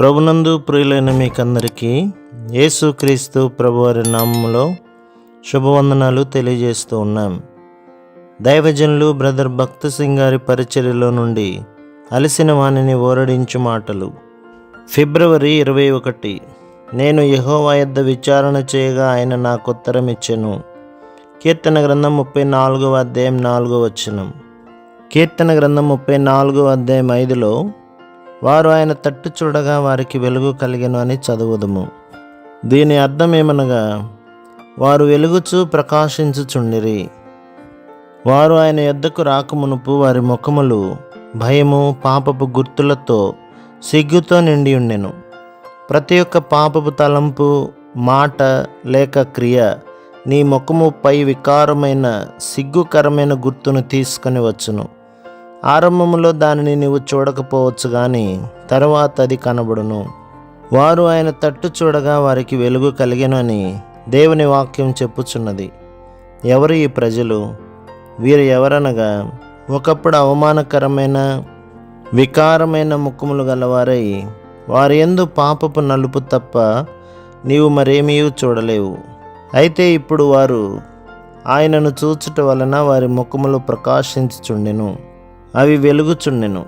ప్రభునందు ప్రియులైన మీకందరికీ యేసుక్రీస్తు ప్రభువారి నామములో శుభవందనాలు తెలియజేస్తూ ఉన్నాం. దైవజనులు బ్రదర్ భక్త సింగ్ గారి పరిచర్యలో నుండి అలసిన వానిని ఓరడించు మాటలు. ఫిబ్రవరి 21. నేను యెహోవా యొద్ద విచారణ చేయగా ఆయన నాకు ఉత్తరం ఇచ్చెను. కీర్తన గ్రంథం 34వ అధ్యాయం 4వ వచనం. కీర్తన గ్రంథం 34వ అధ్యాయం 5లో వారు ఆయన తట్టు చూడగా వారికి వెలుగు కలిగెను అని చదువుదుము. దీని అర్థం ఏమనగా, వారు వెలుగుచూ ప్రకాశించుచుండిరి. వారు ఆయన యొద్దకు రాకమునుపు వారి ముఖములు భయము పాపపు గుర్తులతో సిగ్గుతో నిండి ఉండెను. ప్రతి ఒక్క పాపపు తలంపు, మాట లేక క్రియ నీ ముఖము పై వికారమైన సిగ్గుకరమైన గుర్తును తీసుకొని వచ్చును. ఆరంభములో దానిని నీవు చూడకపోవచ్చు కానీ తరువాత అది కనబడును. వారు ఆయన తట్టు చూడగా వారికి వెలుగు కలిగెను అని దేవుని వాక్యం చెప్పుచున్నది. ఎవరు ఈ ప్రజలు? వీరు ఎవరనగా, ఒకప్పుడు అవమానకరమైన వికారమైన ముఖములు గలవారై వారి యందు పాపపు నలుపు తప్ప నీవు మరేమీ చూడలేవు. అయితే ఇప్పుడు వారు ఆయనను చూచుట వలన వారి ముఖములు ప్రకాశించుచుండెను, అవి వెలుగుచుండెను.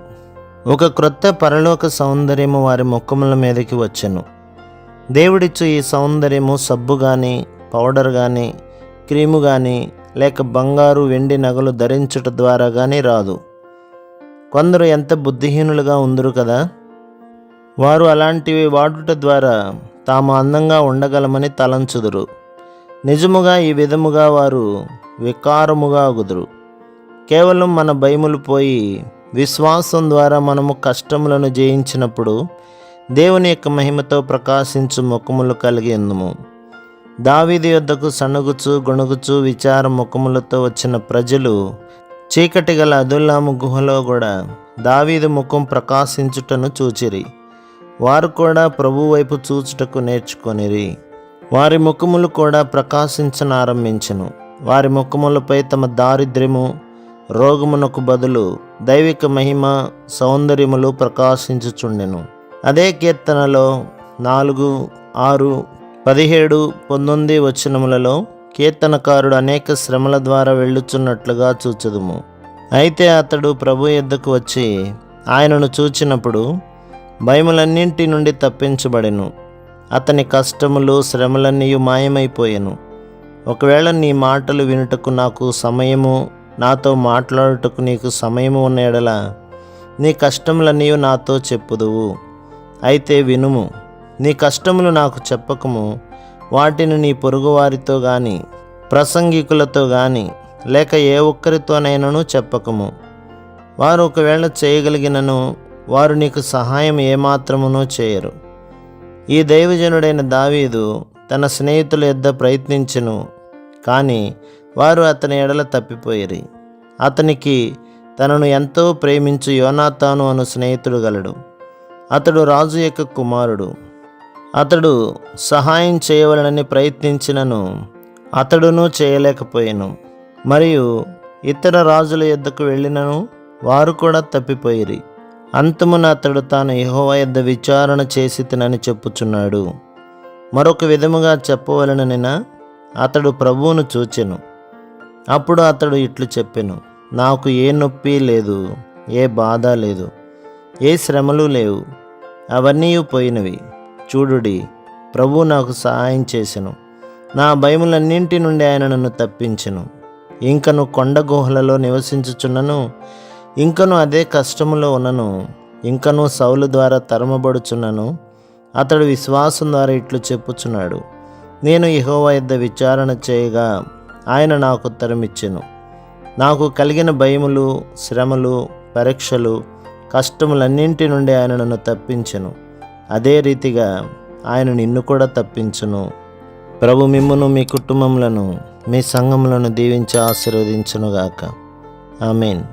ఒక క్రొత్త పరలోక సౌందర్యము వారి ముఖముల మీదకి వచ్చెను. దేవుడిచ్చు ఈ సౌందర్యము సబ్బు కానీ, పౌడర్ కానీ, క్రీము కానీ, లేక బంగారు వెండి నగలు ధరించుట ద్వారా కానీ రాదు. కొందరు ఎంత బుద్ధిహీనులుగా ఉందరు కదా. వారు అలాంటివి వాడుట ద్వారా తాము అందంగా ఉండగలమని తలంచుదురు. నిజముగా ఈ విధముగా వారు వికారముగా అగుదురు. కేవలం మన భయములు పోయి విశ్వాసం ద్వారా మనము కష్టములను జయించినప్పుడు దేవుని యొక్క మహిమతో ప్రకాశించు ముఖములు కలిగి ఉందుము. దావీదు యొద్దకు సణుగుచు గొణుగుచు విచార ముఖములతో వచ్చిన ప్రజలు చీకటి గల అదుల్లాము గుహలో కూడా దావీదు ముఖం ప్రకాశించుటను చూచిరి. వారు కూడా ప్రభు వైపు చూచుటకు నేర్చుకొనిరి. వారి ముఖములు కూడా ప్రకాశించనారంభించెను. వారి ముఖములపై తమ దారిద్ర్యము రోగమునకు బదులు దైవిక మహిమ సౌందర్యములు ప్రకాశించుచుండెను. అదే కీర్తనలో 4, 6, 17, 19 వచనములలో కీర్తనకారుడు అనేక శ్రమల ద్వారా వెళ్ళుచున్నట్లుగా చూచుదుము. అయితే అతడు ప్రభు యొద్దకు వచ్చి ఆయనను చూచినప్పుడు భయములన్నింటి నుండి తప్పించబడెను. అతని కష్టములు శ్రమలన్నీ మాయమైపోయెను. ఒకవేళ నీ మాటలు వినుటకు నాకు సమయము, నాతో మాట్లాడుటకు నీకు సమయము ఉన్న ఎడల నీ కష్టములన్నీ నాతో చెప్పుదువు. అయితే వినుము, నీ కష్టములు నాకు చెప్పకము. వాటిని నీ పొరుగువారితో కానీ ప్రసంగికులతో కానీ లేక ఏ ఒక్కరితోనైనాను చెప్పకము. వారు ఒకవేళ చేయగలిగినను వారు నీకు సహాయం ఏమాత్రమునూ చేయరు. ఈ దైవజనుడైన దావీదు తన స్నేహితుల యొద్ద ప్రయత్నించెను, కానీ వారు అతని ఎడల తప్పిపోయిరి. అతనికి తనను ఎంతో ప్రేమించు యోనాతాను అను స్నేహితుడు గలడు. అతడు రాజు యొక్క కుమారుడు. అతడు సహాయం చేయవలనని ప్రయత్నించినను అతడును చేయలేకపోయాను. మరియు ఇతర రాజుల యొద్దకు వెళ్ళినను వారు కూడా తప్పిపోయిరి. అంతమున అతడు తాను యెహోవా యొద్ద విచారణ చేసి తినని చెప్పుచున్నాడు. మరొక విధముగా చెప్పవలననినా అతడు ప్రభువును చూచెను. అప్పుడు అతడు ఇట్లు చెప్పెను, నాకు ఏ నొప్పి లేదు, ఏ బాధ లేదు, ఏ శ్రమలు లేవు, అవన్నీ పోయినవి. చూడుడి, ప్రభువు నాకు సహాయం చేసెను. నా భయములన్నింటి నుండి ఆయన నన్ను తప్పించెను. ఇంకను కొండ గుహలలో నివసించుచున్నను, ఇంకను అదే కష్టములో ఉన్నను, ఇంకను సౌలు ద్వారా తరమబడుచున్నను. అతడు విశ్వాసం ద్వారా ఇట్లు చెప్పుచున్నాడు, నేను యెహోవా యొద్ద విచారణ చేయగా ఆయన నాకు ఉత్తరం ఇచ్చెను. నాకు కలిగిన భయములు, శ్రమలు, పరీక్షలు, కష్టములన్నింటి నుండి ఆయన నన్ను తప్పించెను. అదే రీతిగా ఆయన నిన్ను కూడా తప్పించును. ప్రభు మిమ్మును, మీ కుటుంబములను, మీ సంఘములను దీవించి ఆశీర్వదించునుగాక. ఆమేన్.